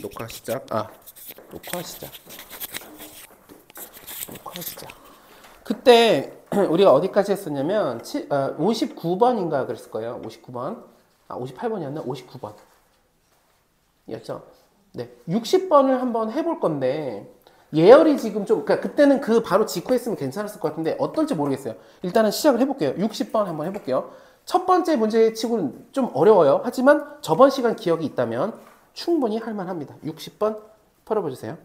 녹화 시작. 녹화 시작. 녹화 시작. 그때 우리가 어디까지 했었냐면 59번인가 그랬을 거예요. 59번. 58번이었나? 59번. 였죠. 네. 60번을 한번 해볼 건데 예열이 지금 좀 그러니까 그때는 그 바로 직후 했으면 괜찮았을 것 같은데 어떨지 모르겠어요. 일단은 시작을 해볼게요. 60번 한번 해볼게요. 첫 번째 문제 치고는 좀 어려워요. 하지만 저번 시간 기억이 있다면 충분히 할만합니다. 60번 풀어보세요.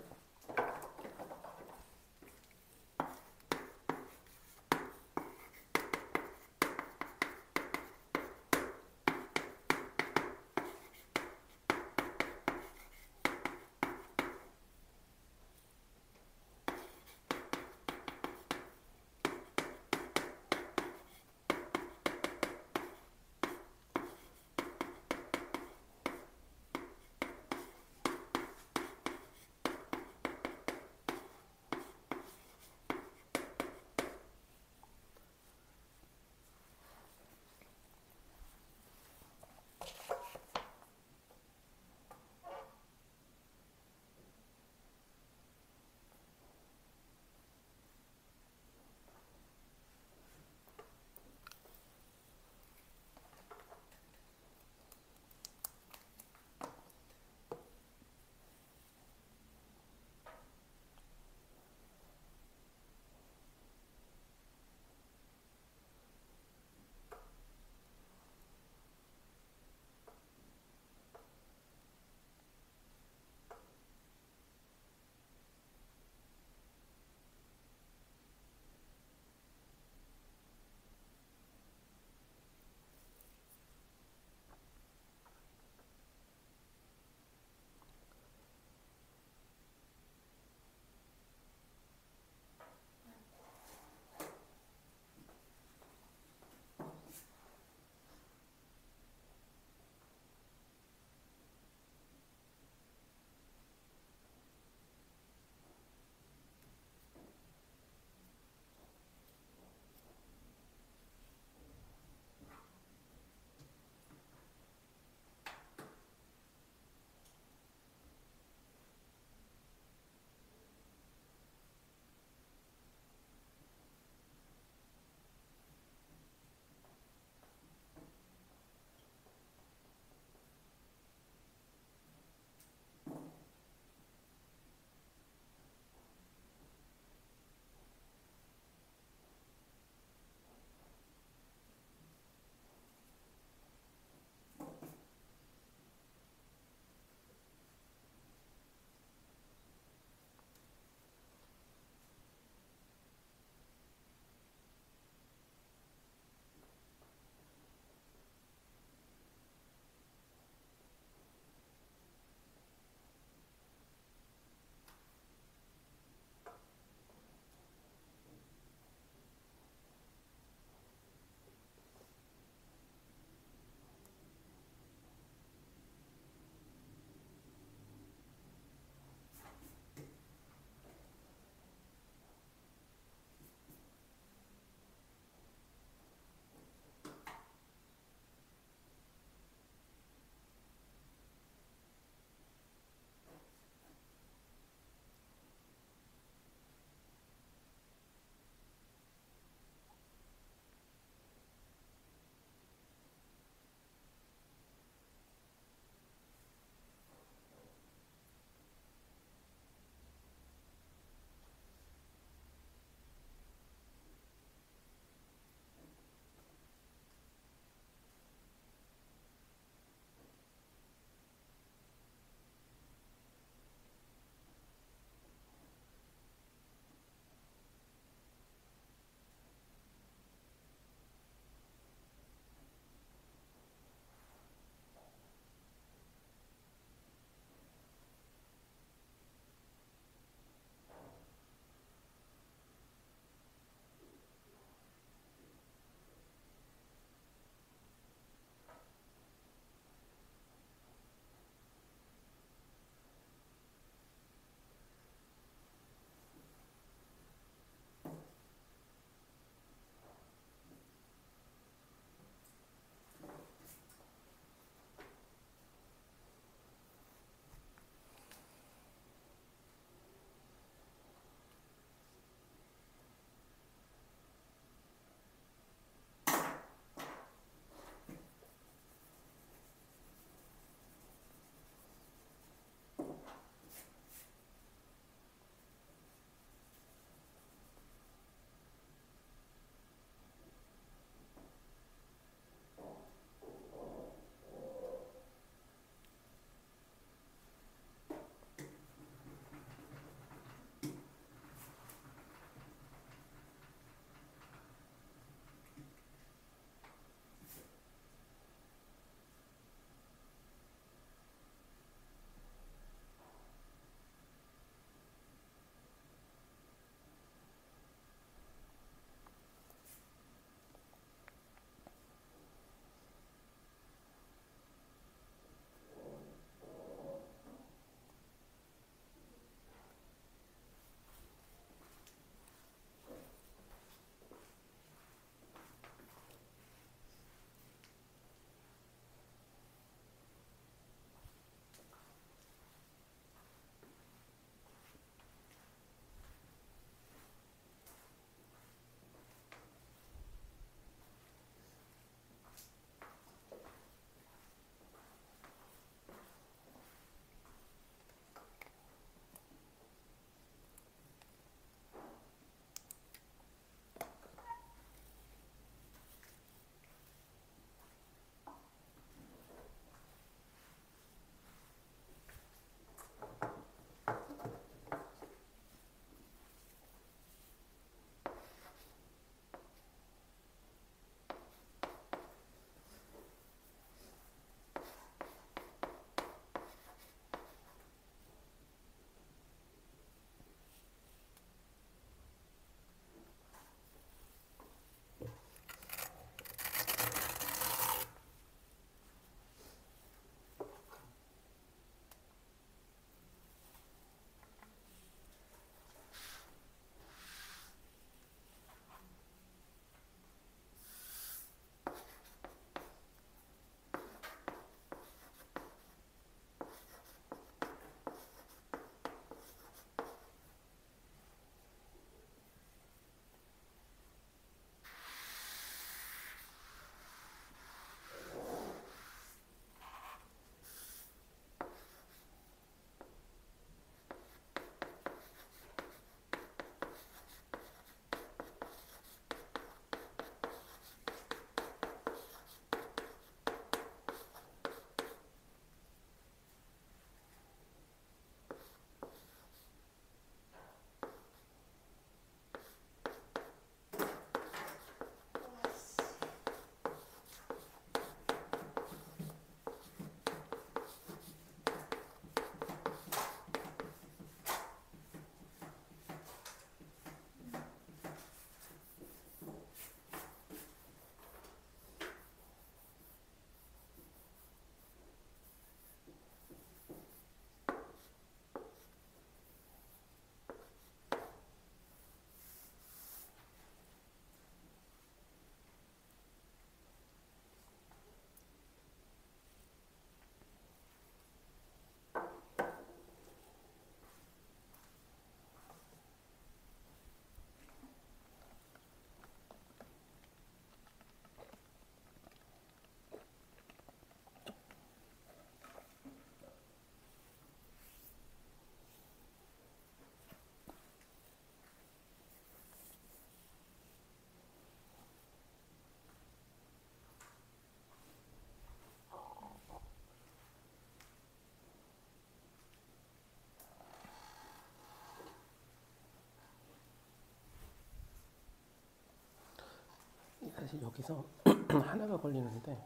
사실 여기서 하나가 걸리는데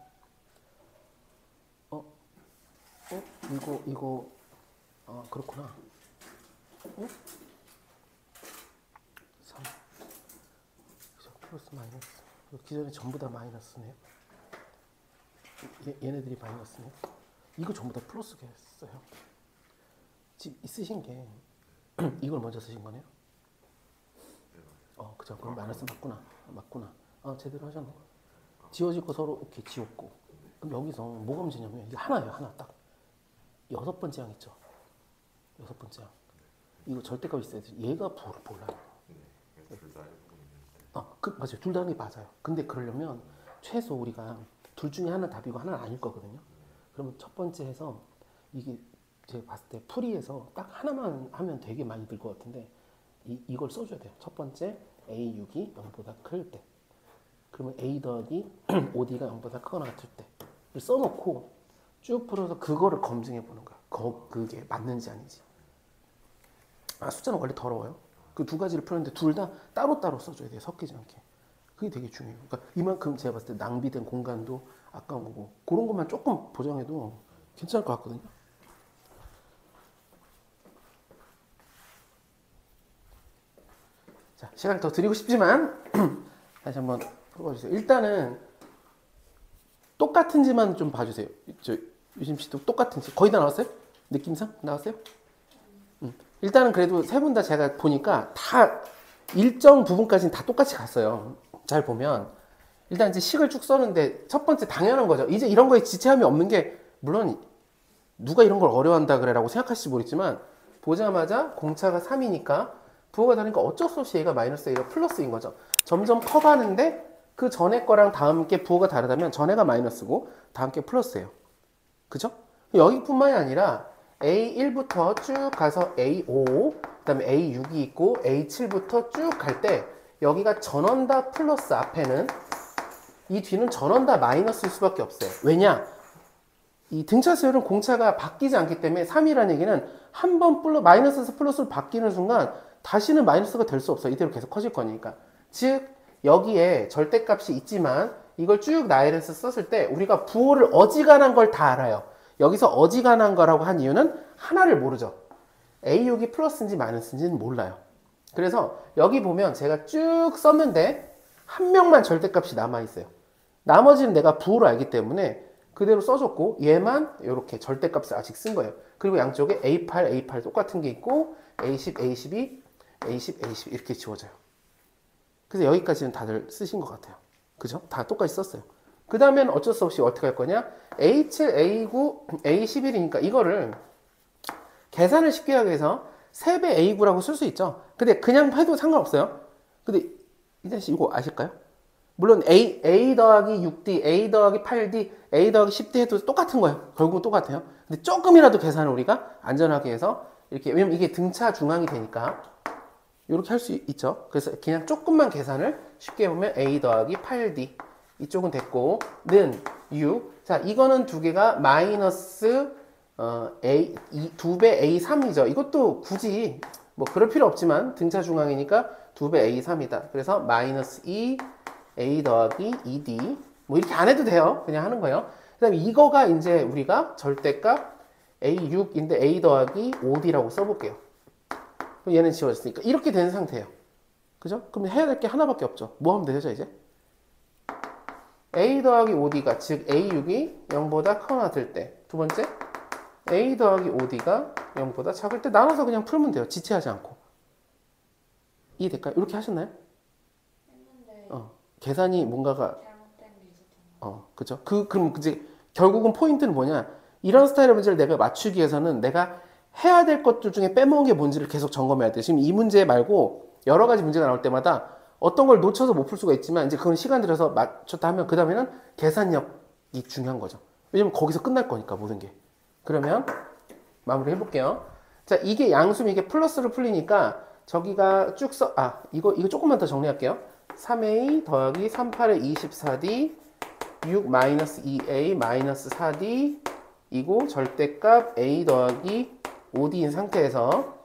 이거 그렇구나. 3 플러스 마이너스. 기존에 전부 다 마이너스네요. 얘네들이 마이너스네요. 이거 전부 다 플러스겠어요. 지금 쓰신 게 이걸 먼저 쓰신 거네요. 그죠. 그럼 마이너스 맞구나. 제대로 하셨네. 지워질 거 서로 이렇게 지웠고. 그럼 여기서 뭐가 문제냐면 이게 하나예요. 하나 딱. 6번째 항 있죠. 6번째 항. 이거 절대값 있어야 돼. 얘가 부호를 몰라요. 맞아요. 둘 다 하는 게 맞아요. 근데 그러려면 최소 우리가 둘 중에 하나 답이고 하나는 아닐 거거든요. 그러면 첫 번째 해서 이게 제가 봤을 때 풀이에서 딱 하나만 하면 되게 많이 들 것 같은데 이걸 써줘야 돼요. 첫 번째 A6이 0보다 클 때. 그러면 A 더하기 5D가 0보다 크거나 같을 때. 써놓고 쭉 풀어서 그거를 검증해 보는 거야. 그게 맞는지 아닌지. 숫자는 원래 더러워요. 그 두 가지를 풀었는데 둘 다 따로따로 써줘야 돼요. 섞이지 않게. 그게 되게 중요해요. 그러니까 이만큼 제가 봤을 때 낭비된 공간도 아까운 거고 그런 것만 조금 보정해도 괜찮을 것 같거든요. 자, 시간을 더 드리고 싶지만 다시 한번 풀어주세요. 일단은 똑같은지만 좀 봐주세요. 유심 씨도 똑같은지 거의 다 나왔어요? 느낌상 나왔어요? 일단은 그래도 세 분 다 제가 보니까 다 일정 부분까지는 다 똑같이 갔어요. 잘 보면 일단 이제 식을 쭉 썼는데 첫 번째 당연한 거죠. 이제 이런 거에 지체함이 없는 게 물론 누가 이런 걸 어려워한다 그래라고 생각하실지 모르겠지만 보자마자 공차가 3이니까 부호가 다르니까 어쩔 수 없이 얘가 마이너스 A가 플러스인 거죠. 점점 커가는데 그 전에 거랑 다음 게 부호가 다르다면 전에가 마이너스고 다음 게 플러스예요. 그죠? 여기뿐만이 아니라 A1부터 쭉 가서 A5, 그 다음에 A6이 있고 A7부터 쭉 갈 때 여기가 전원 다 플러스 앞에는 이 뒤는 전원 다 마이너스일 수밖에 없어요. 왜냐? 이 등차 수열은 공차가 바뀌지 않기 때문에 3이라는 얘기는 한 번 마이너스에서 플러스로 바뀌는 순간 다시는 마이너스가 될 수 없어요. 이대로 계속 커질 거니까. 즉 여기에 절대값이 있지만 이걸 쭉 나열해서 썼을 때 우리가 부호를 어지간한 걸 다 알아요. 여기서 어지간한 거라고 한 이유는 하나를 모르죠. A6이 플러스인지 마이너스인지는 몰라요. 그래서 여기 보면 제가 쭉 썼는데 한 명만 절대값이 남아있어요. 나머지는 내가 부호로 알기 때문에 그대로 써줬고 얘만 이렇게 절대값을 아직 쓴 거예요. 그리고 양쪽에 A8, A8 똑같은 게 있고 A10, A12, A10, A10 이렇게 지워져요. 그래서 여기까지는 다들 쓰신 것 같아요. 그죠? 다 똑같이 썼어요. 그 다음에는 어쩔 수 없이 어떻게 할 거냐? A7, A9, A11이니까 이거를 계산을 쉽게 하기 위해서 3배 A9라고 쓸 수 있죠. 근데 그냥 해도 상관없어요. 근데 이단 씨 이거 아실까요? 물론 A 더하기 6D, A 더하기 8D, A 더하기 10D 해도 똑같은 거예요. 결국은 똑같아요. 근데 조금이라도 계산을 우리가 안전하게 해서 이렇게, 왜냐면 이게 등차 중앙이 되니까 이렇게 할 수 있죠. 그래서 그냥 조금만 계산을 쉽게 보면 A 더하기 8D 이쪽은 됐고 는 6. 자, 이거는 두 개가 마이너스 두배 A3이죠. 이것도 굳이 뭐 그럴 필요 없지만 등차 중앙이니까 2배 A3이다. 그래서 마이너스 2 A 더하기 2D 뭐 이렇게 안 해도 돼요. 그냥 하는 거예요. 그 다음에 이거가 이제 우리가 절대값 A6인데 A 더하기 5D라고 써볼게요. 얘는 지워졌으니까 이렇게 된 상태예요. 그죠? 그럼 해야 될 게 하나밖에 없죠. 뭐 하면 되죠 이제? A 더하기 5D가 즉 A6이 0보다 크거나 같을 때 두 번째 A 더하기 5D가 0보다 작을 때 나눠서 그냥 풀면 돼요. 지체하지 않고. 이해될까요? 이렇게 하셨나요? 했는데 계산이 뭔가가 잘못된 게 있었잖아요. 그죠? 그럼 이제 결국은 포인트는 뭐냐? 이런 스타일의 문제를 내가 맞추기 위해서는 내가 해야 될 것들 중에 빼먹은 게 뭔지를 계속 점검해야 돼요. 지금 이 문제 말고 여러 가지 문제가 나올 때마다 어떤 걸 놓쳐서 못 풀 수가 있지만 이제 그건 시간 들여서 맞췄다 하면 그 다음에는 계산력이 중요한 거죠. 왜냐면 거기서 끝날 거니까 모든 게. 그러면 마무리 해볼게요. 자, 이게 양수면 이게 플러스로 풀리니까 저기가 쭉 이거 조금만 더 정리할게요. 3a 더하기 38의 24d 6 마이너스 2a 마이너스 4d 이고 절대값 a 더하기 5d인 상태에서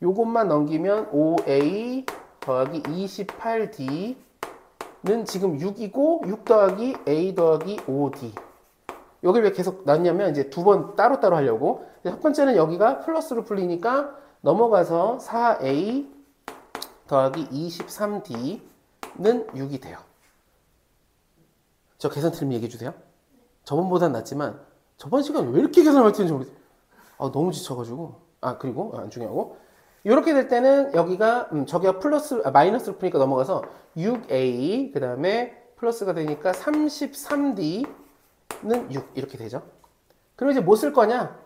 요것만 넘기면 5a 더하기 28d 지금 6이고 6 더하기 A 더하기 5D. 여기를 왜 계속 놨냐면 이제 두 번 따로따로 하려고. 첫 번째는 여기가 플러스로 풀리니까 넘어가서 4A 더하기 23D는 6이 돼요. 저 계산 틀리면 얘기해 주세요. 저번보단 낫지만 저번 시간 왜 이렇게 계산을 틀는지 모르겠어요. 너무 지쳐가지고. 그리고 안 중요하고. 이렇게 될 때는 여기가 저기가 마이너스로 풀니까 넘어가서 6A 그 다음에 플러스가 되니까 33D는 6 이렇게 되죠. 그럼 이제 뭐 쓸 거냐?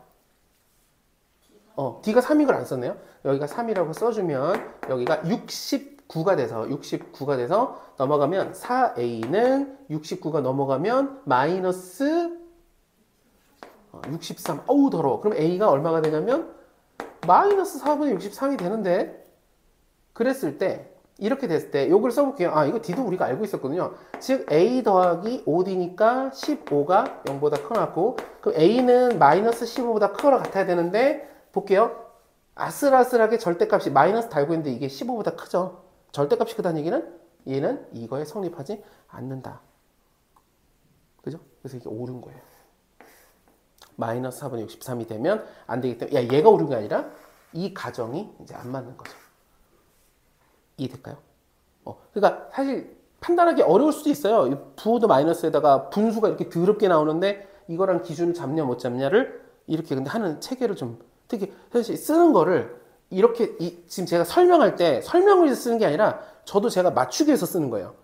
D가 3인 걸 안 썼네요. 여기가 3이라고 써주면 여기가 69가 돼서 넘어가면 4A는 69가 넘어가면 마이너스 63. 어우 더러워. 그럼 A가 얼마가 되냐면 마이너스 4분의 63이 되는데, 그랬을 때 이렇게 됐을 때 요걸 써볼게요. 이거 D도 우리가 알고 있었거든요. 즉 A 더하기 5D니까 15가 0보다 커놨고, 그럼 A는 마이너스 15보다 크거나 같아야 되는데, 볼게요. 아슬아슬하게 절대값이 마이너스 달고 있는데 이게 15보다 크죠. 절대값이 크다는 얘기는 얘는 이거에 성립하지 않는다. 그죠? 그래서 이게 옳은 거예요. 마이너스 4분의 63이 되면 안 되기 때문에, 얘가 옳은 게 아니라 이 가정이 이제 안 맞는 거죠. 이해될까요? 그러니까 사실 판단하기 어려울 수도 있어요. 부호도 마이너스에다가 분수가 이렇게 더럽게 나오는데 이거랑 기준을 잡냐 못 잡냐를 이렇게 근데 하는 체계를 좀 특히 사실 쓰는 거를 이렇게 지금 제가 설명할 때 설명을 위해서 쓰는 게 아니라 저도 제가 맞추기 위해서 쓰는 거예요.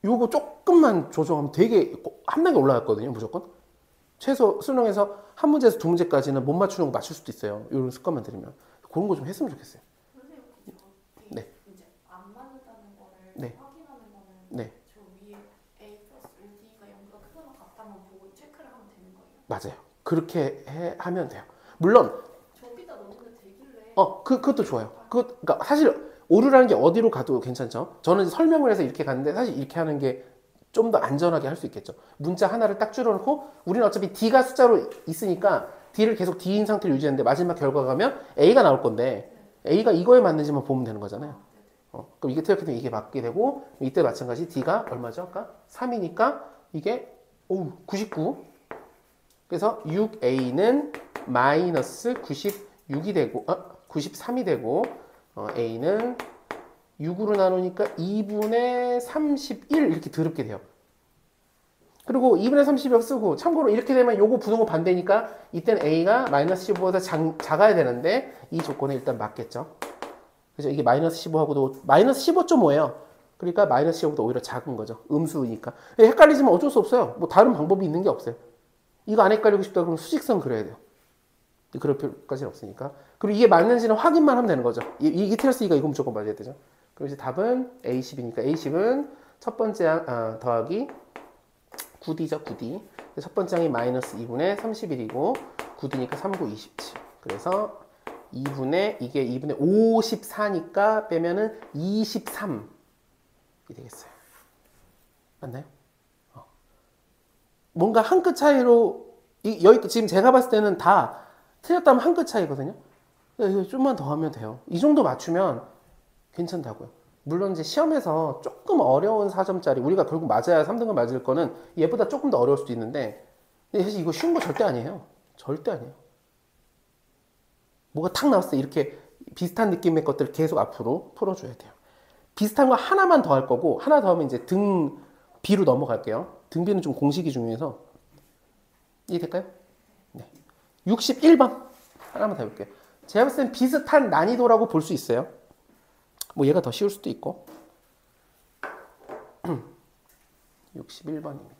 요거 조금만 조정하면 되게 한 단계 올라갔거든요, 무조건. 최소 수능에서 한 문제에서 두 문제까지는 못 맞추는 거 맞출 수도 있어요. 이런 습관만 들이면. 그런 거 좀 했으면 좋겠어요. 선생님, 네. 이제 안 맞는다는 거를 네. 확인하는 거는 네. 저 위에 A 플러스 5D가 0보다 크거나 같다만 보고 체크를 하면 되는 거예요? 맞아요. 그렇게 하면 돼요. 물론 저기다 넣는데 되길래 그것도 좋아요. 그러니까 사실 오류라는 게 어디로 가도 괜찮죠. 저는 설명을 해서 이렇게 갔는데 사실 이렇게 하는 게 좀 더 안전하게 할 수 있겠죠. 문자 하나를 딱 줄여놓고 우리는 어차피 D가 숫자로 있으니까 D를 계속 D인 상태로 유지하는데 마지막 결과가 가면 A가 나올 건데 A가 이거에 맞는지만 보면 되는 거잖아요. 그럼 이게 틀렸기 이게 맞게 되고 이때 마찬가지 D가 얼마죠? 아까 3이니까 이게 99. 그래서 6A는 마이너스 96이 되고 93이 되고 A는 6으로 나누니까 2분의 31 이렇게 더럽게 돼요. 그리고 2분의 31 쓰고 참고로 이렇게 되면 요거 부등호 반대니까 이때는 A가 마이너스 15보다 작아야 되는데 이 조건에 일단 맞겠죠. 그래서 이게 마이너스 15하고도 마이너스 15.5예요. 그러니까 마이너스 15보다 오히려 작은 거죠. 음수니까. 헷갈리지만 어쩔 수 없어요. 뭐 다른 방법이 있는 게 없어요. 이거 안 헷갈리고 싶다 그러면 수직선 그려야 돼요. 그럴 필요까지는 없으니까. 그리고 이게 맞는지는 확인만 하면 되는 거죠. 이게 틀렸으니까 이거 무조건 맞아야 되죠. 그럼 이제 답은 A10이니까 A10은 첫 번째 더하기 9D죠. 9D. 첫 번째 항이 마이너스 2분의 31이고 9D니까 3, 9, 27. 그래서 2분의 54니까 빼면은 23이 되겠어요. 맞나요? 뭔가 한 끗 차이로 여기 지금 제가 봤을 때는 다 틀렸다면 한 끗 차이거든요. 이거 좀만 더 하면 돼요. 이 정도 맞추면 괜찮다고요. 물론 이제 시험에서 조금 어려운 4점짜리 우리가 결국 맞아야 3등급 맞을 거는 얘보다 조금 더 어려울 수도 있는데 사실 이거 쉬운 거 절대 아니에요. 절대 아니에요. 뭐가 탁 나왔을 때 이렇게 비슷한 느낌의 것들을 계속 앞으로 풀어줘야 돼요. 비슷한 거 하나만 더 할 거고 하나 더 하면 이제 등 B로 넘어갈게요. 등 B는 좀 공식이 중요해서 이해될까요? 네. 61번 하나만 더 해볼게요. 제가 봤을 땐 비슷한 난이도라고 볼 수 있어요. 뭐 얘가 더 쉬울 수도 있고 61번입니다.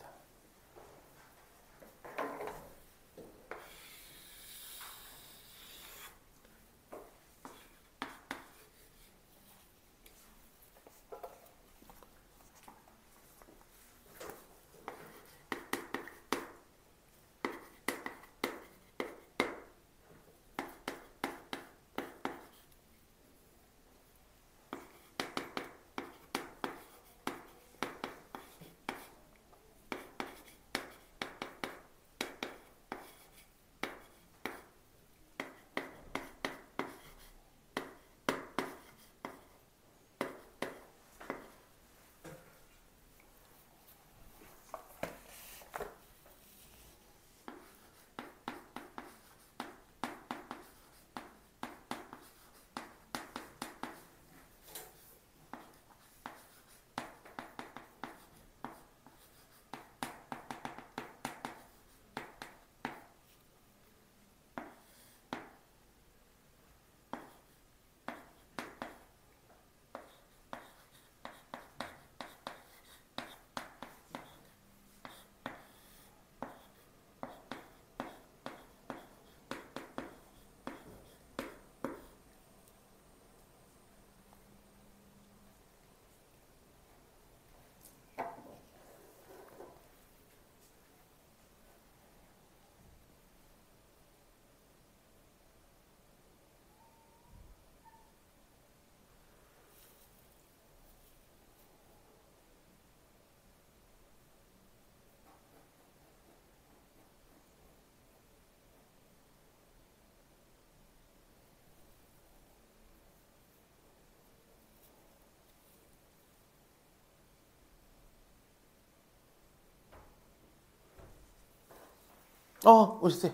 오셨어요.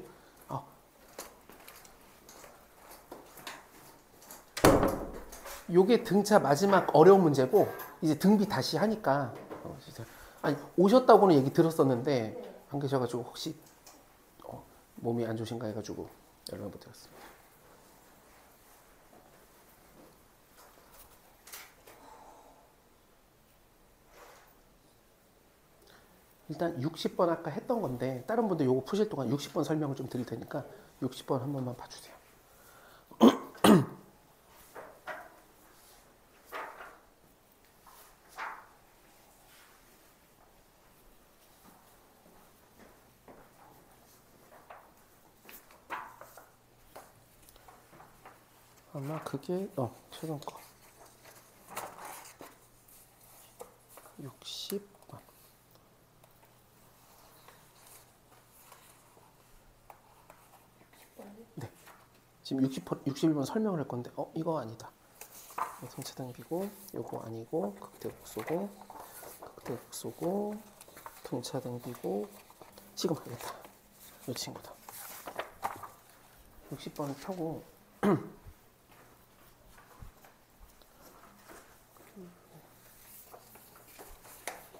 요게 등차 마지막 어려운 문제고 이제 등비 다시 하니까 진짜. 아니 오셨다고는 얘기 들었었는데 안 계셔가지고 혹시 몸이 안 좋으신가 해가지고 연락을 못 드렸습니다. 일단 60번 아까 했던 건데 다른 분들 요거 푸실 동안 60번 설명을 좀 드릴 테니까 60번 한 번만 봐주세요. 아마 그게 최근 거 60번. 네. 지금 61번 설명을 할 건데 이거 아니다. 등차 등비고 요거 아니고 극대곡소고 극대곡소고 등차 등비고 지금 하겠다. 이 친구다. 60번을 펴고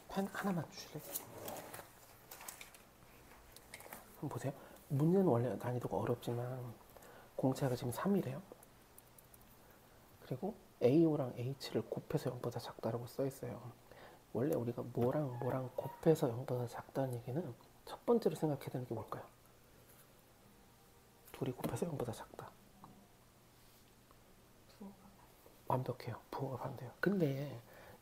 펜 하나만 주실래요? 한번 보세요. 문제는 원래 난이도가 어렵지만 공차가 지금 3이래요. 그리고 AO랑 H를 곱해서 0보다 작다라고 써 있어요. 원래 우리가 뭐랑 곱해서 0보다 작다는 얘기는 첫 번째로 생각해야 되는 게 뭘까요? 둘이 곱해서 0보다 작다. 완벽해요. 부호가 반대요. 근데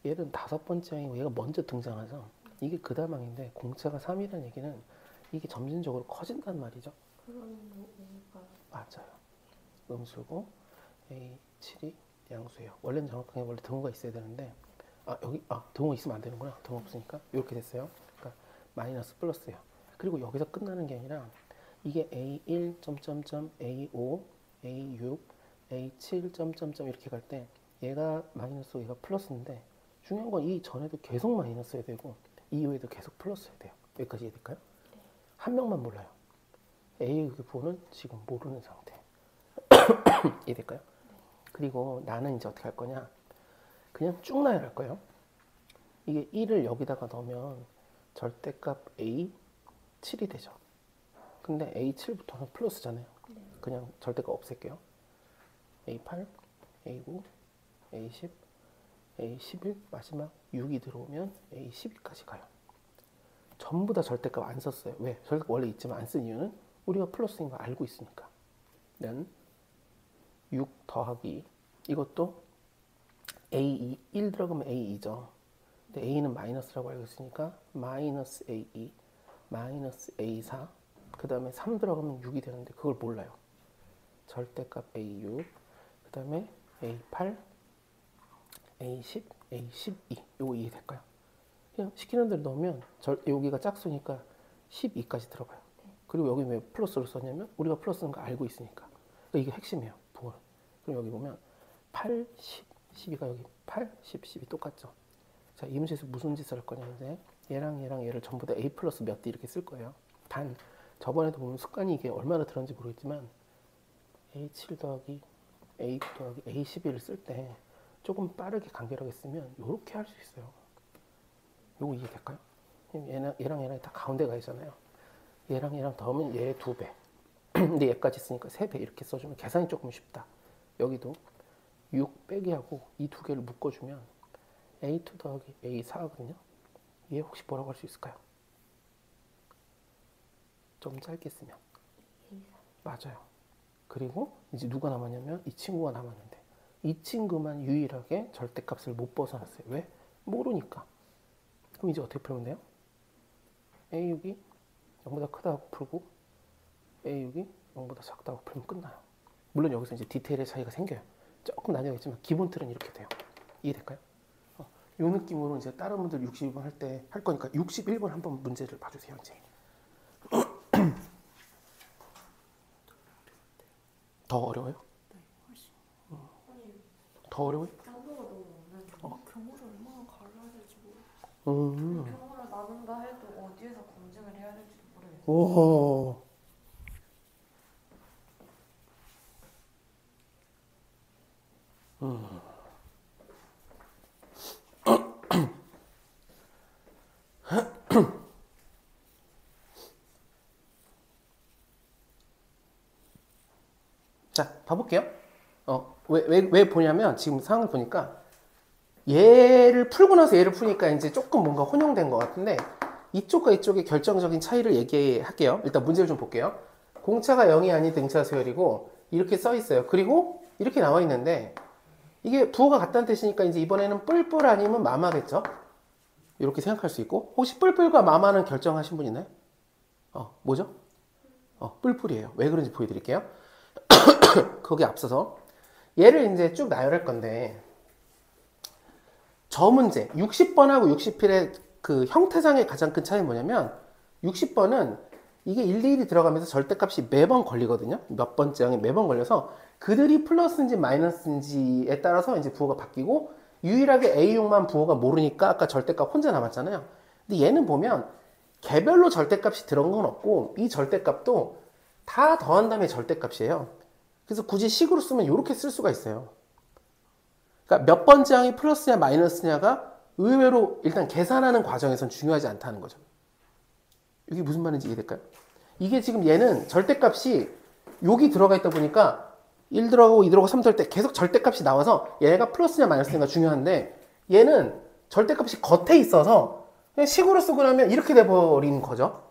얘는 5번째 항이고 얘가 먼저 등장하죠. 이게 그 다음항인데 공차가 3이라는 얘기는 이게 점진적으로 커진단 말이죠. 맞아요. 음수고 A7이 양수예요. 원래는 정확하게 원래 등호가 있어야 되는데 여기 등호 있으면 안 되는구나. 등호 없으니까 이렇게 됐어요. 그러니까 마이너스 플러스예요. 그리고 여기서 끝나는 게 아니라 이게 A1 점점점 A5 A6 A7 점점점 이렇게 갈 때 얘가 마이너스고 얘가 플러스인데 중요한 건 이 전에도 계속 마이너스여야 되고 이후에도 계속 플러스여야 돼요. 여기까지 이해될까요? 한 명만 몰라요. A의 부호는 지금 모르는 상태. 이해될까요? 그리고 나는 이제 어떻게 할 거냐? 그냥 쭉 나열할 거예요. 이게 1을 여기다가 넣으면 절대값 A 7이 되죠. 근데 A7부터는 플러스잖아요. 그냥 절대값 없앨게요. A8, A9, A10, A11, 마지막 6이 들어오면 A12까지 가요. 전부 다 절대값 안 썼어요. 왜? 절대값 원래 있지만 안 쓴 이유는 우리가 플러스인 거 알고 있으니까. 는 6 더하기 이것도 A2, 1 들어가면 A2죠. 근데 A는 마이너스라고 알고 있으니까 마이너스 A2, 마이너스 A4 그 다음에 3 들어가면 6이 되는데 그걸 몰라요. 절대값 A6 그 다음에 A8, A10, A12 요거 이해될까요? 그냥 시키는 대로 넣으면 여기가 짝수니까 12까지 들어가요. 그리고 여기 왜 플러스를 썼냐면 우리가 플러스인 거 알고 있으니까. 그러니까 이게 핵심이에요. 부호는. 그럼 여기 보면 8, 10, 12가 여기 8, 10, 12 똑같죠. 자, 이 문제에서 무슨 짓을 할 거냐는데 얘랑 얘를 전부 다 A 플러스 몇 대 이렇게 쓸 거예요. 단 저번에도 보면 습관이 이게 얼마나 들었는지 모르겠지만 A7 더하기 A9 더하기 A11을 쓸 때 조금 빠르게 간결하게 쓰면 이렇게 할 수 있어요. 요거 이해될까요? 얘랑 다 가운데 가 있잖아요. 얘랑 더하면 얘 2배. 근데 얘까지 쓰니까 3배 이렇게 써주면 계산이 조금 쉽다. 여기도 6 빼기 하고 이 두 개를 묶어주면 A2 더하기 A4거든요. 얘 혹시 뭐라고 할 수 있을까요? 좀 짧게 쓰면. 맞아요. 그리고 이제 누가 남았냐면 이 친구가 남았는데 이 친구만 유일하게 절대값을 못 벗어났어요. 왜? 모르니까. 그럼 이제 어떻게 풀면 돼요? A6이 0보다 크다고 풀고 A6이 0보다 작다고 풀면 끝나요. 물론 여기서 이제 디테일의 차이가 생겨요. 조금 나뉘어있지만 기본 틀은 이렇게 돼요. 이해될까요? 이 느낌으로 이제 다른 분들 62번 할 때 할 거니까 61번 한번 문제를 봐주세요. 이제 더 어려워요? 네, 훨씬. 더 어려워요? 경우가 너무 어려운데 경우를 얼마나 갈라야 될지 모르겠어요. 음. 경우를 나눈다 해도 어디에서 검증을 해야 될지 모르겠어요. 오. 자, 봐볼게요. 왜 보냐면 지금 상황을 보니까 얘를 풀고 나서 얘를 푸니까 이제 조금 뭔가 혼용된 것 같은데 이쪽과 이쪽의 결정적인 차이를 얘기할게요. 일단 문제를 좀 볼게요. 공차가 0이 아닌 등차 수열이고 이렇게 써 있어요. 그리고 이렇게 나와 있는데 이게 부호가 같다는 뜻이니까 이제 이번에는 뿔뿔 아니면 마마겠죠? 이렇게 생각할 수 있고 혹시 뿔뿔과 마마는 결정하신 분 있나요? 뭐죠? 뿔뿔이에요. 왜 그런지 보여드릴게요. 거기에 앞서서 얘를 이제 쭉 나열할 건데 저 문제 60번하고 61의 그 형태상의 가장 큰 차이는 뭐냐면 60번은 이게 일일이 들어가면서 절대값이 매번 걸리거든요. 몇 번째 항에 매번 걸려서 그들이 플러스인지 마이너스인지에 따라서 이제 부호가 바뀌고 유일하게 A용만 부호가 모르니까 아까 절대값 혼자 남았잖아요. 근데 얘는 보면 개별로 절대값이 들어간 건 없고 이 절대값도 다 더한 다음에 절대값이에요. 그래서 굳이 식으로 쓰면 이렇게 쓸 수가 있어요. 그러니까 몇 번째 항이 플러스냐 마이너스냐가 의외로 일단 계산하는 과정에선 중요하지 않다는 거죠. 이게 무슨 말인지 이해될까요? 이게 지금 얘는 절대값이 여기 들어가 있다 보니까 1 들어가고 2 들어가고 3 들어갈 때 계속 절대값이 나와서 얘가 플러스냐 마이너스냐가 중요한데 얘는 절대값이 겉에 있어서 그냥 식으로 쓰고 나면 이렇게 돼버린 거죠.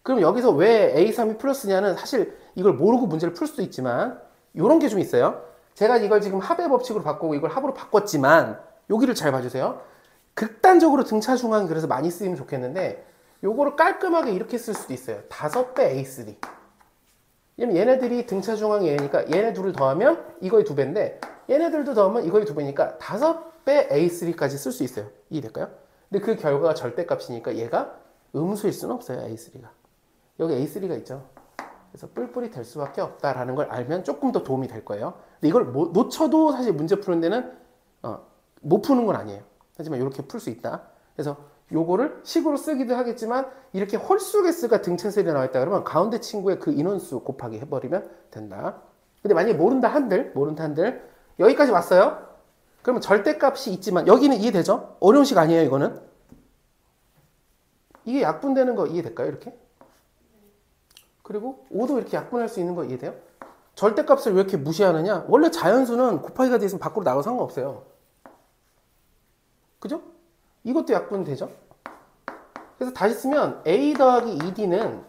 그럼 여기서 왜 A3이 플러스냐는 사실 이걸 모르고 문제를 풀 수도 있지만 이런 게 좀 있어요. 제가 이걸 지금 합의 법칙으로 바꾸고 이걸 합으로 바꿨지만 여기를 잘 봐주세요. 극단적으로 등차 중앙이 그래서 많이 쓰이면 좋겠는데 요거를 깔끔하게 이렇게 쓸 수도 있어요. 5배 A3. 왜냐면 얘네들이 등차 중앙이 얘니까 얘네 둘을 더하면 이거의 2배인데 얘네들도 더하면 이거의 2배니까 5배 A3까지 쓸 수 있어요. 이해될까요? 근데 그 결과가 절대값이니까 얘가 음수일 수는 없어요. A3가. 여기 A3가 있죠. 그래서 뿔뿔이 될 수밖에 없다라는 걸 알면 조금 더 도움이 될 거예요. 근데 이걸 놓쳐도 사실 문제 푸는 데는 못 푸는 건 아니에요. 하지만 이렇게 풀 수 있다. 그래서 요거를 식으로 쓰기도 하겠지만 이렇게 홀수개수가 등차수열이 나와 있다 그러면 가운데 친구의 그 인원수 곱하기 해버리면 된다. 근데 만약에 모른다 한들 여기까지 왔어요? 그러면 절대값이 있지만 여기는 이해되죠? 어려운 식 아니에요 이거는. 이게 약분되는 거 이해될까요 이렇게? 그리고 5도 이렇게 약분할 수 있는 거 이해돼요? 절대값을 왜 이렇게 무시하느냐? 원래 자연수는 곱하기가 돼 있으면 밖으로 나가도 상관없어요. 그죠? 이것도 약분되죠? 그래서 다시 쓰면 A 더하기 2D는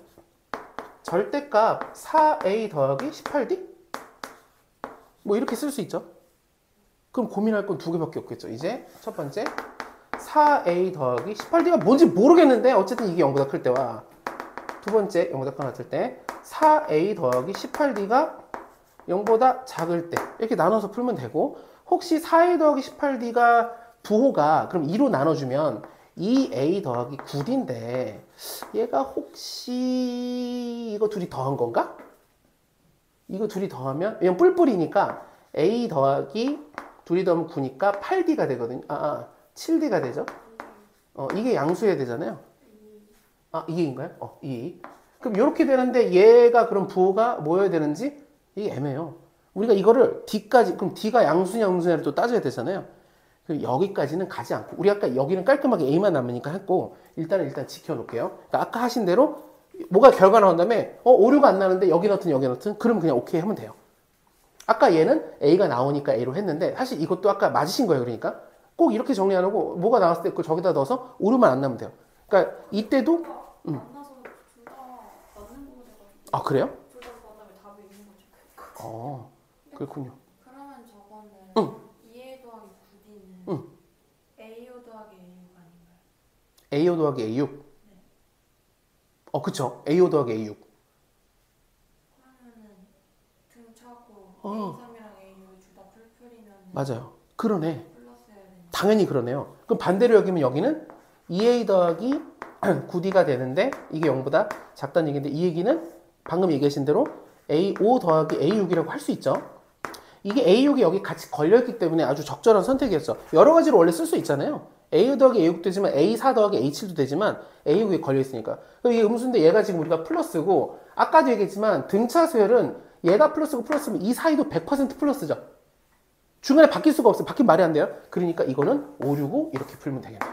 절대값 4A 더하기 18D? 뭐 이렇게 쓸 수 있죠? 그럼 고민할 건 두 개밖에 없겠죠. 이제 첫 번째 4A 더하기 18D가 뭔지 모르겠는데 어쨌든 이게 0보다 클 때와 두 번째 0보다 클 때 4A 더하기 18D가 0보다 작을 때 이렇게 나눠서 풀면 되고 혹시 4A 더하기 18D가 부호가 그럼 2로 나눠주면 2A 더하기 9D인데 얘가 혹시 이거 둘이 더한 건가? 이거 둘이 더하면 왜냐면 뿔뿔이니까 A 더하기 둘이 더하면 9니까 8D가 되거든요. 7D가 되죠. 이게 양수해야 되잖아요. 이게 2인가요? 2. 그럼 이렇게 되는데 얘가 그럼 부호가 뭐여야 되는지 이게 애매해요. 우리가 이거를 D까지 그럼 D가 양수냐 음수냐를 또 따져야 되잖아요. 그럼 여기까지는 가지 않고 우리 아까 여기는 깔끔하게 A만 남으니까 했고 일단 지켜놓을게요. 그러니까 아까 하신 대로 뭐가 결과 나온 다음에 오류가 안 나는데 여기 넣든 그럼 그냥 오케이 하면 돼요. 아까 얘는 A가 나오니까 A로 했는데 사실 이것도 아까 맞으신 거예요. 그러니까 꼭 이렇게 정리 안 하고 뭐가 나왔을 때 그걸 저기다 넣어서 오류만 안 나면 돼요. 그러니까 이때도 만나서 둘 다 맞는 부분이 가지고 그래요? 둘 다 그다음에 답이 있는 거죠. 그렇군요. 그러면 저거는 응. 2A 더하기 9D는 응. AO 더하기 AU가 아닌가요? A5 더하기 A6. 네. 그쵸. A5 더하기 A6. 그러면은 등차고 어. A3이랑 AU 둘 다 풀풀이면 맞아요. 그러네. 플러스여야 되는 당연히 그러네요. 그럼 반대로 여기면 여기는 2A 더하기 9D가 되는데 이게 0보다 작다는 얘기인데 이 얘기는 방금 얘기하신 대로 A5 더하기 A6이라고 할 수 있죠. 이게 A6이 여기 같이 걸려있기 때문에 아주 적절한 선택이었죠. 여러 가지로 원래 쓸 수 있잖아요. A 더하기 A6도 되지만 A4 더하기 A7도 되지만 A6이 걸려있으니까. 그럼 이게 음수인데 얘가 지금 우리가 플러스고 아까도 얘기했지만 등차 수열은 얘가 플러스고 플러스면 이 사이도 100% 플러스죠. 중간에 바뀔 수가 없어요. 바뀌면 말이 안 돼요. 그러니까 이거는 5, 6, 5 이렇게 풀면 되겠네요.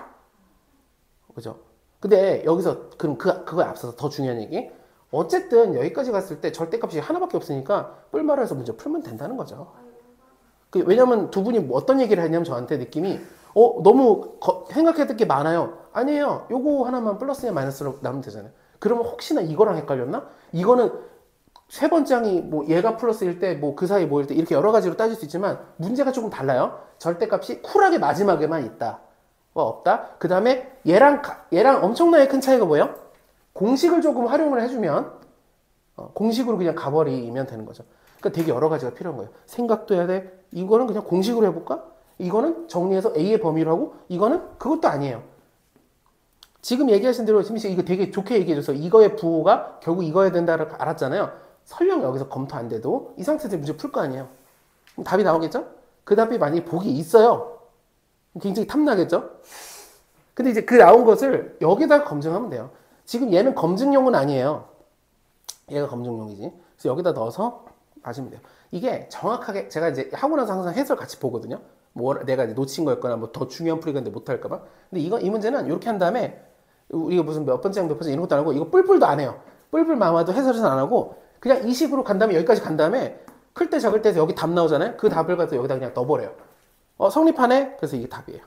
그죠? 근데 여기서 그럼 그거에 앞서서 더 중요한 얘기. 어쨌든 여기까지 갔을 때 절대값이 하나밖에 없으니까 뿔말을 해서 문제 풀면 된다는 거죠. 왜냐면 두 분이 뭐 어떤 얘기를 했냐면 저한테 느낌이 너무 생각해야 될 게 많아요. 아니에요. 요거 하나만 플러스냐 마이너스로 나오면 되잖아요. 그러면 혹시나 이거랑 헷갈렸나? 이거는 세 번째 항이 뭐 얘가 플러스일 때 뭐 그 사이 뭐일 때 이렇게 여러 가지로 따질 수 있지만 문제가 조금 달라요. 절대값이 쿨하게 마지막에만 있다. 없다. 그 다음에 얘랑 엄청나게 큰 차이가 뭐예요? 공식을 조금 활용을 해주면 공식으로 그냥 가버리면 되는 거죠. 그러니까 되게 여러 가지가 필요한 거예요. 생각도 해야 돼. 이거는 그냥 공식으로 해볼까? 이거는 정리해서 A의 범위로 하고 이거는 그것도 아니에요. 지금 얘기하신 대로 지민 씨 이거 되게 좋게 얘기해줘서 이거의 부호가 결국 이거야 된다를 알았잖아요. 설령 여기서 검토 안 돼도 이 상태에서 문제 풀 거 아니에요. 그럼 답이 나오겠죠? 그 답이 만약에 복이 있어요. 굉장히 탐나겠죠? 근데 이제 그 나온 것을 여기다 검증하면 돼요. 지금 얘는 검증용은 아니에요. 얘가 검증용이지. 그래서 여기다 넣어서 마시면 돼요. 이게 정확하게 제가 이제 하고 나서 항상 해설 같이 보거든요. 뭐 내가 이제 놓친 거였거나 뭐 더 중요한 풀이건데 못할까봐. 근데 이 문제는 이렇게 한 다음에 우리가 무슨 몇 번째 몇 번째 이런 것도 안 하고 이거 뿔뿔도 안 해요. 뿔뿔 마마도 해설은 안 하고 그냥 이 식으로 간 다음에 여기까지 간 다음에 클 때 적을 때에서 여기 답 나오잖아요. 그 답을 가서 여기다 그냥 넣어버려요. 성립하네? 그래서 이게 답이에요.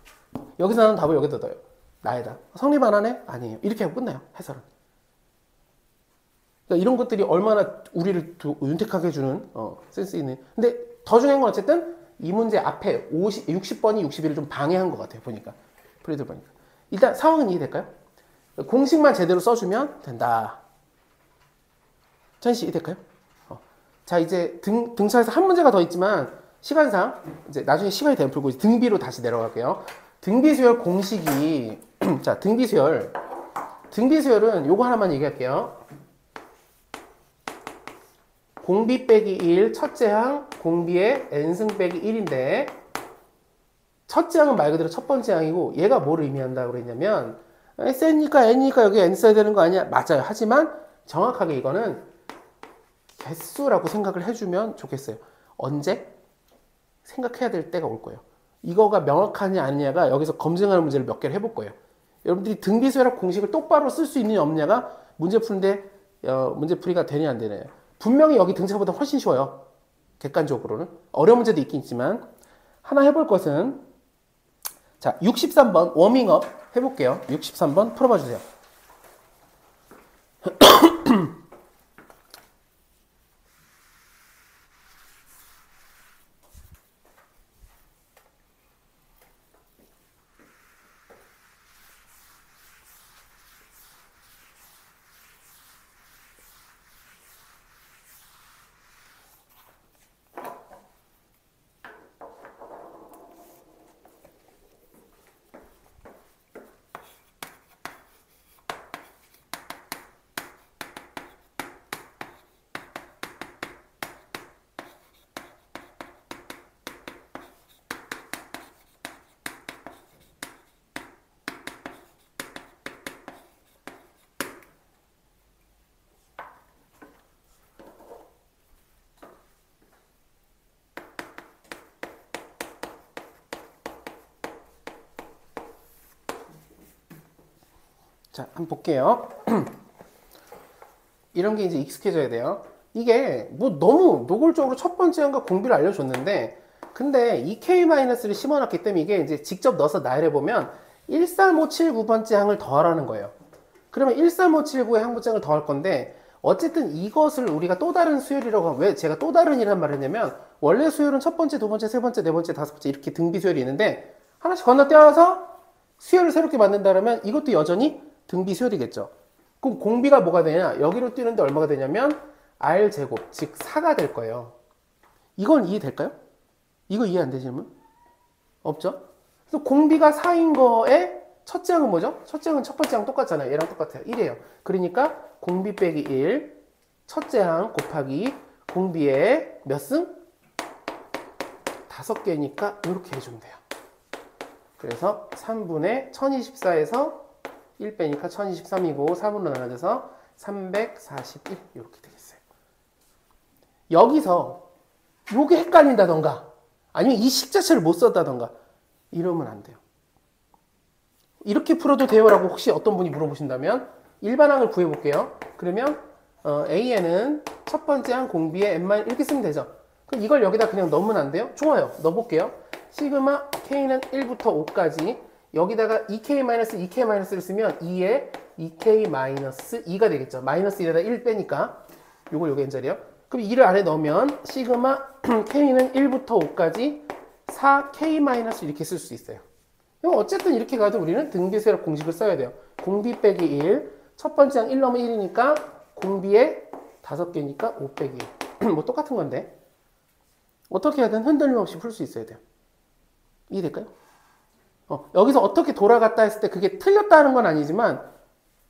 여기서 나오는 답을 여기다 넣어요. 나에다. 성립 안 하네? 아니에요. 이렇게 하고 끝나요. 해설은. 그러니까 이런 것들이 얼마나 우리를 윤택하게 해주는 센스 있는. 근데 더 중요한 건 어쨌든 이 문제 앞에 60번이 61을 좀 방해한 것 같아요. 보니까. 프리드 보니까. 일단 상황은 이해될까요? 공식만 제대로 써주면 된다. 천씨 이해될까요? 자 이제 등차에서 한 문제가 더 있지만 시간상 이제 나중에 시간이 되면 풀고 등비로 다시 내려갈게요. 등비수열 공식이 자 등비수열은 요거 하나만 얘기할게요. 공비 빼기 1 첫째 항 공비의 n승 빼기 1인데 첫째 항은 말 그대로 첫 번째 항이고 얘가 뭘 의미한다고 그랬냐면 S니까 N이니까 여기 N 써야 되는 거 아니야? 맞아요. 하지만 정확하게 이거는 개수라고 생각을 해주면 좋겠어요. 언제? 생각해야 될 때가 올 거예요. 이거가 명확하냐 아니냐가 여기서 검증하는 문제를 몇 개를 해볼 거예요. 여러분들이 등비수열학 공식을 똑바로 쓸 수 있느냐 없느냐가 문제 푸는데 문제풀이가 되냐 안 되냐. 분명히 여기 등차보다 훨씬 쉬워요. 객관적으로는. 어려운 문제도 있긴 있지만 하나 해볼 것은 자 63번 워밍업 해볼게요. 63번 풀어봐 주세요. 자, 한번 볼게요. 이런 게 이제 익숙해져야 돼요. 이게 뭐 너무 노골적으로 첫 번째 항과 공비를 알려줬는데 근데 2K-를 심어놨기 때문에 이게 이제 직접 넣어서 나열해보면 13579번째 항을 더하라는 거예요. 그러면 13579의 항부장을 더할 건데 어쨌든 이것을 우리가 또 다른 수열이라고 하면 왜 제가 또 다른 이란 말을 했냐면 원래 수열은 첫 번째, 두 번째, 세 번째, 네 번째, 다섯 번째 이렇게 등비 수열이 있는데 하나씩 건너뛰어서 수열을 새롭게 만든다면 이것도 여전히 등비 수열이겠죠. 그럼 공비가 뭐가 되냐? 여기로 뛰는데 얼마가 되냐면 R제곱, 즉 4가 될 거예요. 이건 이해될까요? 이거 이해 안 되시는 분? 없죠? 그래서 공비가 4인 거에 첫째 항은 뭐죠? 첫째 항은 첫 번째 항 똑같잖아요. 얘랑 똑같아요. 1이에요. 그러니까 공비 빼기 1, 첫째 항 곱하기 공비의 몇 승? 5개니까 이렇게 해주면 돼요. 그래서 3분의 1024에서 1 빼니까 1023이고 3으로 나눠져서 341 이렇게 되겠어요. 여기서 요게 헷갈린다던가 아니면 이 식 자체를 못 썼다던가 이러면 안 돼요. 이렇게 풀어도 돼요? 라고 혹시 어떤 분이 물어보신다면 일반항을 구해볼게요. 그러면 A에는 첫 번째 항 공비에 n 이렇게 쓰면 되죠. 그럼 이걸 여기다 그냥 넣으면 안 돼요? 좋아요. 넣어볼게요. 시그마 K는 1부터 5까지 여기다가 2K-2K-를 쓰면 2에 2K-2가 되겠죠. 마이너스 1에다 1 빼니까 요걸 요게 n자리요. 그럼 2를 안에 넣으면 시그마 K는 1부터 5까지 4K- 이렇게 쓸 수 있어요. 어쨌든 이렇게 가도 우리는 등비수열 공식을 써야 돼요. 공비 빼기 1. 첫 번째 항 1 넣으면 1이니까 공비에 5개니까 5 빼기 1. 뭐 똑같은 건데. 어떻게 하든 흔들림 없이 풀 수 있어야 돼요. 이해될까요? 여기서 어떻게 돌아갔다 했을 때 그게 틀렸다는 건 아니지만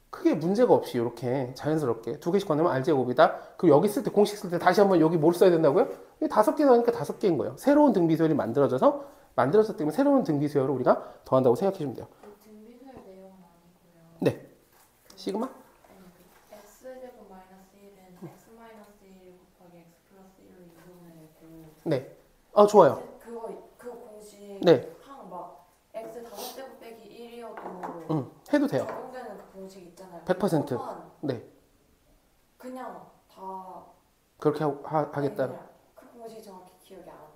크게 문제가 없이 이렇게 자연스럽게 두 개씩 건너면 R제곱이다. 그리고 여기 쓸 때 공식 쓸 때 다시 한번 여기 뭘 써야 된다고요? 5개 더하니까 5개인 거예요. 새로운 등비수열이 만들어졌기 때문에 새로운 등비수열을 우리가 더한다고 생각해 주면 돼요. 등비수열 내용은 아니고요. 네. 시그마? x제곱 마이너스 1은 x 마이너스 1 곱하기 x 플러스 1로 이동해내고 네. 좋아요. 그 공식 네. 항막 x 5제곱 빼기 1이어도 해도 돼요. 적용되는 그 공식 있잖아요. 100%. 그것만 네. 그냥 다 그렇게 하겠다. 그냥 그 공식이 정확히 기억이 안 납니다.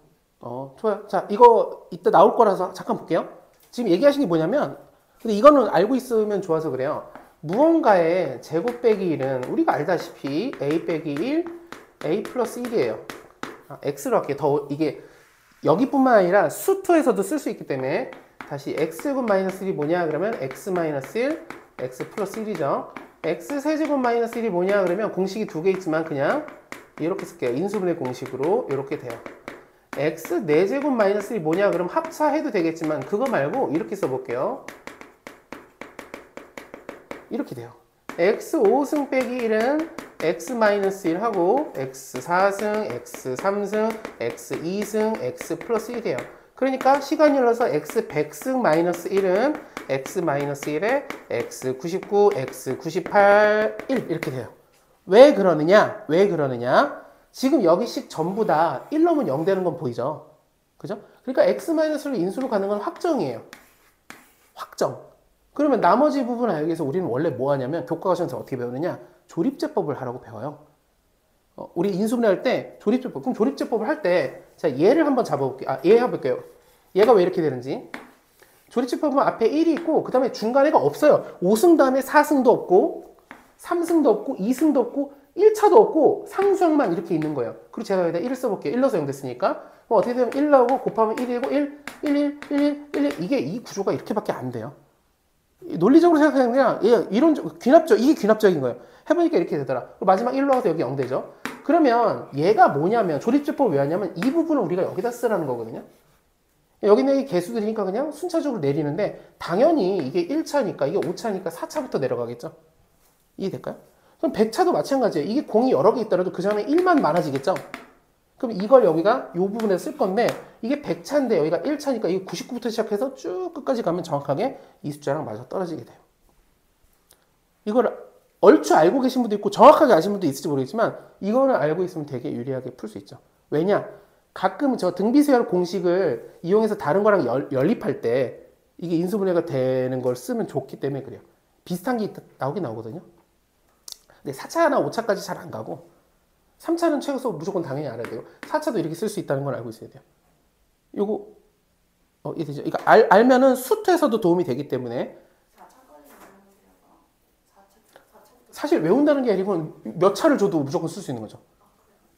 좋아요. 자, 이거 이따 나올 거라서 잠깐 볼게요. 지금 얘기하신 게 뭐냐면, 근데 이거는 알고 있으면 좋아서 그래요. 무언가의 제곱 빼기 1은 우리가 알다시피 a 빼기 1, a 플러스 1이에요. x로 할게요. 더 이게 여기뿐만 아니라 수투에서도 쓸 수 있기 때문에 다시 x제곱 마이너스 1이 뭐냐 그러면 x 마이너스 1, x 플러스 1이죠. x 세제곱 마이너스 1이 뭐냐 그러면 공식이 두 개 있지만 그냥 이렇게 쓸게요. 인수분해 공식으로 이렇게 돼요. x 4제곱 마이너스 1이 뭐냐 그럼 합차해도 되겠지만 그거 말고 이렇게 써볼게요. 이렇게 돼요. x 5승 빼기 1은 x 마이너스 1 하고 x 4승, x 3승, x 2승, x 플러스 1이에요. 그러니까 시간이 흘러서 x 100승 마이너스 1은 x 마이너스 1에 x 99, x 98, 1 이렇게 돼요. 왜 그러느냐? 지금 여기씩 전부 다 1 넣으면 0 되는 건 보이죠? 그죠? 그러니까 x-를 인수로 가는 건 확정이에요. 확정. 그러면 나머지 부분 알기 위해서 우리는 원래 뭐 하냐면 교과과정에서 어떻게 배우느냐? 조립제법을 하라고 배워요. 우리 인수분해할 때 조립제법. 그럼 조립제법을 할 때 자, 얘를 한번 잡아볼게요. 얘 해볼게요. 얘가 왜 이렇게 되는지. 조립제법은 앞에 1이 있고 그 다음에 중간에가 없어요. 5승 다음에 4승도 없고 3승도 없고 2승도 없고 1차도 없고 상수항만 이렇게 있는 거예요. 그리고 제가 여기다 1을 써볼게요. 1 넣어서 0 됐으니까. 그럼 어떻게 되면 1 나오고 곱하면 1이고 1, 1, 1, 1, 1, 1, 1. 이게 이 구조가 이렇게밖에 안 돼요. 논리적으로 생각하면 그냥 이런 이게 귀납적인 거예요. 해보니까 이렇게 되더라. 마지막 1로 와서 여기 0 되죠. 그러면 얘가 뭐냐면 조립제법을 왜 하냐면 이 부분을 우리가 여기다 쓰라는 거거든요. 여기 있는 이 개수들이니까 그냥 순차적으로 내리는데 당연히 이게 1차니까 이게 5차니까 4차부터 내려가겠죠. 이해될까요? 그럼 100차도 마찬가지예요. 이게 공이 여러 개 있더라도 그 전에 1만 많아지겠죠. 그럼 이걸 여기가 이 부분에 쓸 건데 이게 100차인데 여기가 1차니까 이게 99부터 시작해서 쭉 끝까지 가면 정확하게 이 숫자랑 맞아 떨어지게 돼요. 이걸 얼추 알고 계신 분도 있고 정확하게 아시는 분도 있을지 모르겠지만 이거는 알고 있으면 되게 유리하게 풀 수 있죠. 왜냐? 가끔 저 등비수열 공식을 이용해서 다른 거랑 연립할 때 이게 인수분해가 되는 걸 쓰면 좋기 때문에 그래요. 비슷한 게 나오긴 나오거든요. 근데 4차나 5차까지 잘 안 가고 3차는 최소 무조건 당연히 알아야 돼요. 4차도 이렇게 쓸 수 있다는 걸 알고 있어야 돼요. 요거 이해되죠? 이거 알면은 수투에서도 도움이 되기 때문에 4차까지 외우세요. 4차 사실 외운다는 게 아니고 몇 차를 줘도 무조건 쓸 수 있는 거죠.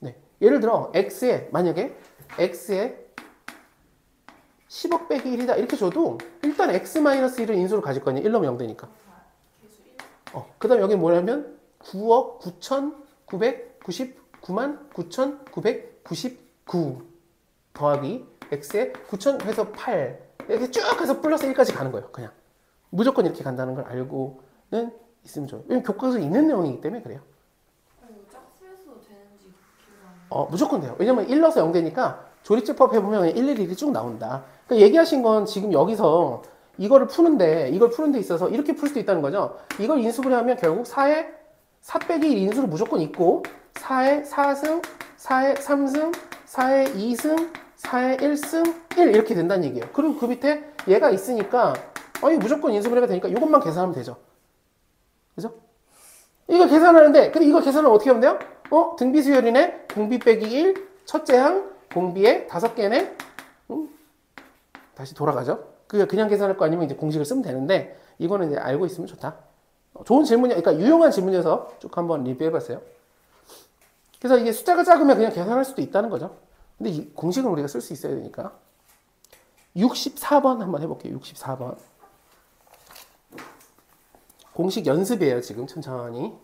네. 예를 들어 x에 만약에 x에 10억 빼기 1이다 이렇게 줘도 일단 x-1을 인수로 가질 거 아니에요. 1 넣으면 0 되니까. 그 다음에 여기 뭐냐면 9억 9,999만 9,999 더하기 x에 9,000 해서 8 이렇게 쭉 해서 플러스 1까지 가는 거예요. 그냥 무조건 이렇게 간다는 걸 알고는 있으면 좋아요. 왜냐면 교과서에 있는 내용이기 때문에 그래요. 짝수에서 되는지 기억 안 무조건 돼요. 왜냐면 1 넣어서 0 되니까 조립제법 해보면 111이 쭉 나온다. 그러니까 얘기하신 건 지금 여기서 이걸 푸는데 있어서 이렇게 풀 수도 있다는 거죠. 이걸 인수분해하면 결국 4에 4 빼기 1 인수로 무조건 있고 4에 4승, 4에 3승, 4에 2승, 4의 1승 1 이렇게 된다는 얘기예요. 그리고 그 밑에 얘가 있으니까 이거 무조건 인수분해가 되니까 이것만 계산하면 되죠. 그죠? 이거 계산하는데 근데 이거 계산을 어떻게 하면 돼요? 등비수열이네. 공비 빼기 1 첫째 항 공비에 5개네. 다시 돌아가죠. 그냥 계산할 거 아니면 이제 공식을 쓰면 되는데 이거는 이제 알고 있으면 좋다. 좋은 질문이야. 그러니까 유용한 질문이어서 쭉 한번 리뷰해봤어요. 그래서 이게 숫자가 작으면 그냥 계산할 수도 있다는 거죠. 근데 이 공식은 우리가 쓸 수 있어야 되니까. 64번 한번 해볼게요. 64번. 공식 연습이에요. 지금 천천히.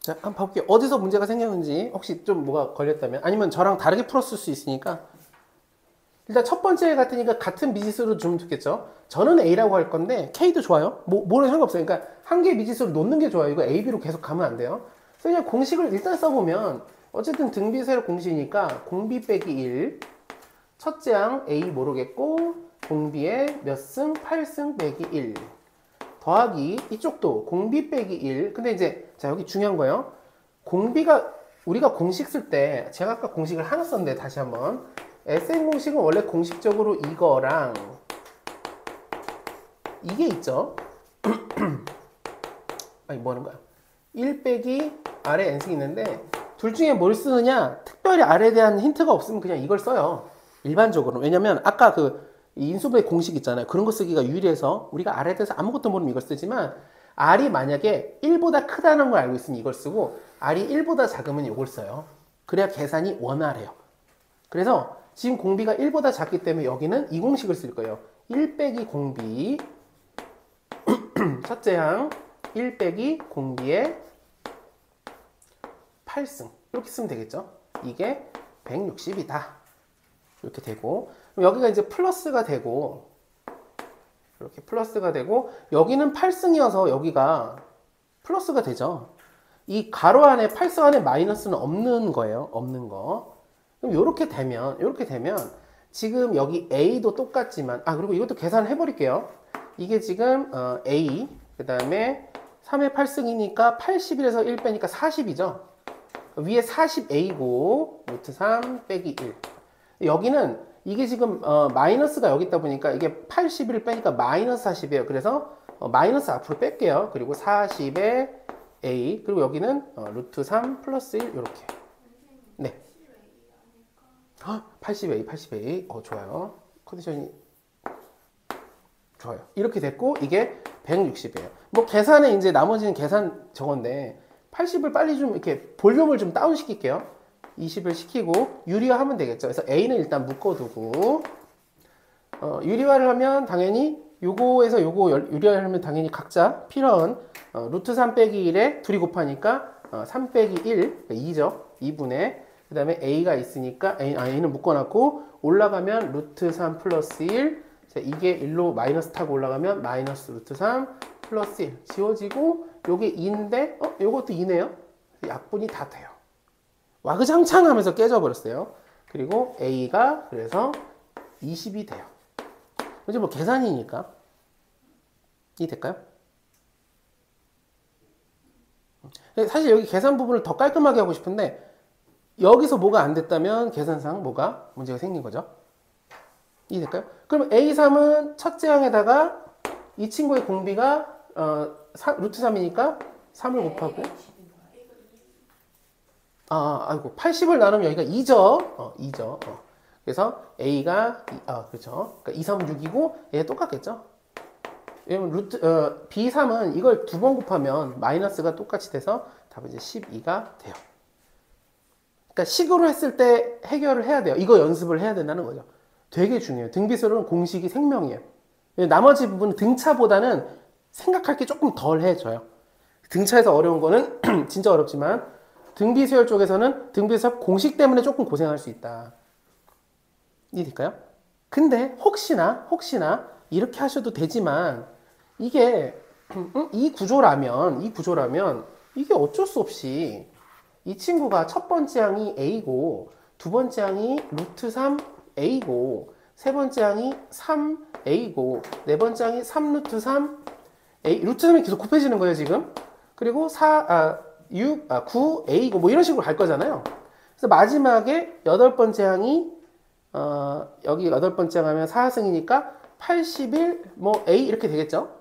자, 한번 봐볼게요. 어디서 문제가 생겼는지 혹시 좀 뭐가 걸렸다면 아니면 저랑 다르게 풀었을 수 있으니까 일단 첫 번째 같으니까 같은 미지수로 주면 좋겠죠. 저는 A라고 할 건데 K도 좋아요. 뭐는 상관없어요. 그러니까 한 개의 미지수로 놓는 게 좋아요. 이거 A, B로 계속 가면 안 돼요. 그래서 그냥 공식을 일단 써보면 어쨌든 등비세로 공식이니까 공비 빼기 1 첫째 항 A 모르겠고 공비에 몇 승? 8승 빼기 1 더하기 이쪽도 공비 빼기 1 근데 이제 자 여기 중요한 거예요. 공비가 우리가 공식 쓸 때 제가 아까 공식을 하나 썼는데 다시 한번 SN 공식은 원래 공식적으로 이거랑 이게 있죠. 아니 뭐 하는 거야? 1 빼기 아래 n승이 있는데 둘 중에 뭘 쓰느냐 특별히 아래에 대한 힌트가 없으면 그냥 이걸 써요. 일반적으로. 왜냐면 아까 그 인수분해 공식 있잖아요. 그런 거 쓰기가 유리해서 우리가 R에 대해서 아무것도 모르면 이걸 쓰지만 R이 만약에 1보다 크다는 걸 알고 있으면 이걸 쓰고 R이 1보다 작으면 이걸 써요. 그래야 계산이 원활해요. 그래서 지금 공비가 1보다 작기 때문에 여기는 이 공식을 쓸 거예요. 1 빼기 공비 첫째 항 1 빼기 공비의 8승 이렇게 쓰면 되겠죠. 이게 160이다. 이렇게 되고 그럼 여기가 이제 플러스가 되고 이렇게 플러스가 되고 여기는 8승이어서 여기가 플러스가 되죠. 이 가로 안에 8승 안에 마이너스는 없는 거예요. 없는 거. 그럼 이렇게 되면 지금 여기 A도 똑같지만 그리고 이것도 계산해 버릴게요. 이게 지금 A 그 다음에 3의 8승이니까 81에서 1 빼니까 40이죠. 위에 40A고 루트 3 빼기 1. 여기는 이게 지금 마이너스가 여기 있다 보니까 이게 81을 빼니까 마이너스 40이에요. 그래서 마이너스 앞으로 뺄게요. 그리고 40에 A 그리고 여기는 루트 3 플러스 1 이렇게. 네. 80A, 80A. 좋아요. 컨디션이 좋아요. 이렇게 됐고 이게 160이에요. 뭐 계산에 이제 나머지는 계산 저건데 80을 빨리 좀 이렇게 볼륨을 좀 다운 시킬게요. 20을 시키고 유리화하면 되겠죠. 그래서 A는 일단 묶어두고 유리화를 하면 당연히 요거에서 요거 유리화를 하면 당연히 각자 필요한 루트 3 빼기 1에 둘이 곱하니까 3 빼기 1, 2죠. 2분의 그 다음에 A가 있으니까 A는 묶어놨고 올라가면 루트 3 플러스 1 이게 1로 마이너스 타고 올라가면 마이너스 루트 3 플러스 1 지워지고 요게 2인데 요것도 2네요. 약분이 다 돼요. 와그장창 하면서 깨져버렸어요. 그리고 A가 그래서 20이 돼요. 이제 뭐 계산이니까 이 될까요? 사실 여기 계산 부분을 더 깔끔하게 하고 싶은데 여기서 뭐가 안 됐다면 계산상 뭐가 문제가 생긴 거죠. 이 될까요? 그럼 A3은 첫째 항에다가 이 친구의 공비가 루트 3이니까 3을 곱하고 아이고 80을 나누면 여기가 2죠. 2죠. 그래서 A가 그렇죠. 그러니까 2, 3, 6이고 얘 똑같겠죠. 왜냐면 B3은 이걸 두 번 곱하면 마이너스가 똑같이 돼서 답은 이제 12가 돼요. 그러니까 식으로 했을 때 해결을 해야 돼요. 이거 연습을 해야 된다는 거죠. 되게 중요해요. 등비술은 공식이 생명이에요. 나머지 부분은 등차보다는 생각할 게 조금 덜 해져요. 등차에서 어려운 거는 진짜 어렵지만 등비수열 쪽에서는 등비수열 공식 때문에 조금 고생할 수 있다. 이해될까요? 근데 혹시나 이렇게 하셔도 되지만 이게 이 구조라면 이게 어쩔 수 없이 이 친구가 첫 번째 항이 A고 두 번째 항이 루트 3A고 세 번째 항이 3A고 네 번째 항이 3루트 3A 루트 3이 계속 곱해지는 거예요 지금. 그리고 9A고 뭐 이런 식으로 갈 거잖아요. 그래서 마지막에 여덟 번째 항이 여기 여덟 번째 항 하면 4승이니까 81 뭐 A 이렇게 되겠죠.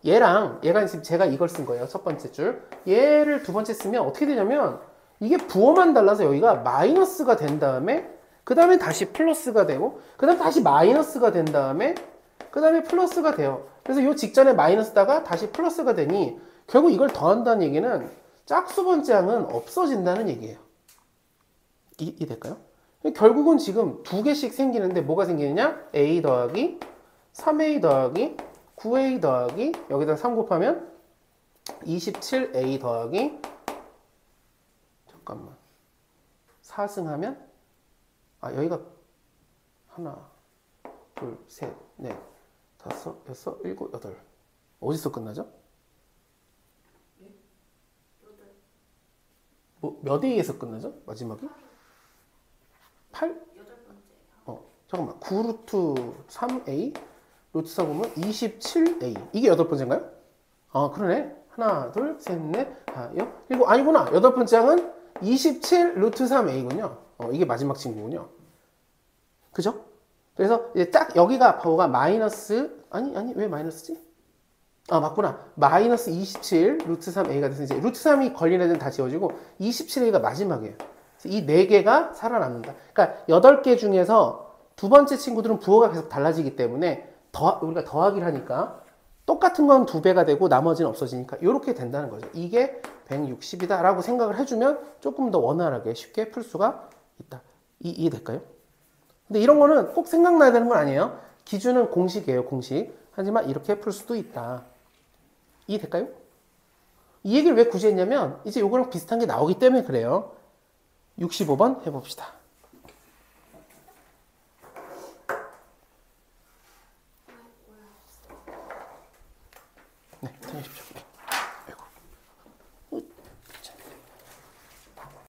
얘가 지금 제가 이걸 쓴 거예요. 첫 번째 줄. 얘를 두 번째 쓰면 어떻게 되냐면 이게 부호만 달라서 여기가 마이너스가 된 다음에 그 다음에 다시 플러스가 되고 그 다음에 다시 마이너스가 된 다음에 그 다음에 플러스가 돼요. 그래서 요 직전에 마이너스다가 다시 플러스가 되니 결국 이걸 더한다는 얘기는 짝수 번째 항은 없어진다는 얘기예요. 이 될까요? 결국은 지금 두 개씩 생기는데 뭐가 생기느냐? A 더하기 3A 더하기 9A 더하기 여기다 3 곱하면 27A 더하기 잠깐만 4승하면 여기가 하나 둘 셋 넷 다섯 여섯 일곱 여덟 어디서 끝나죠? 뭐 몇 A에서 끝나죠? 마지막이? 8? 잠깐만 9루트 3A 루트 4 보면 27A 이게 여덟 번째인가요? 그러네. 하나 둘 셋 넷 다 일곱 아니구나. 여덟 번째 항은 27 루트 3A군요. 이게 마지막 친구군요. 그죠? 그래서 이제 딱 여기가 바보가 마이너스 아니 왜 마이너스지? 맞구나. 마이너스 27 루트 3A가 돼서 이제 루트 3이 걸린 애들은 다 지워지고 27A가 마지막이에요. 이 네 개가 살아남는다. 그러니까 8개 중에서 두 번째 친구들은 부호가 계속 달라지기 때문에 우리가 더하기를 하니까 똑같은 건 2배가 되고 나머지는 없어지니까 이렇게 된다는 거죠. 이게 160이다 라고 생각을 해주면 조금 더 원활하게 쉽게 풀 수가 있다. 이해될까요? 근데 이런 거는 꼭 생각나야 되는 건 아니에요. 기준은 공식이에요. 공식. 하지만 이렇게 풀 수도 있다. 이해될까요? 이 얘기를 왜 굳이 했냐면 이제 요거랑 비슷한 게 나오기 때문에 그래요. 65번 해봅시다. 네, 참여하십시오.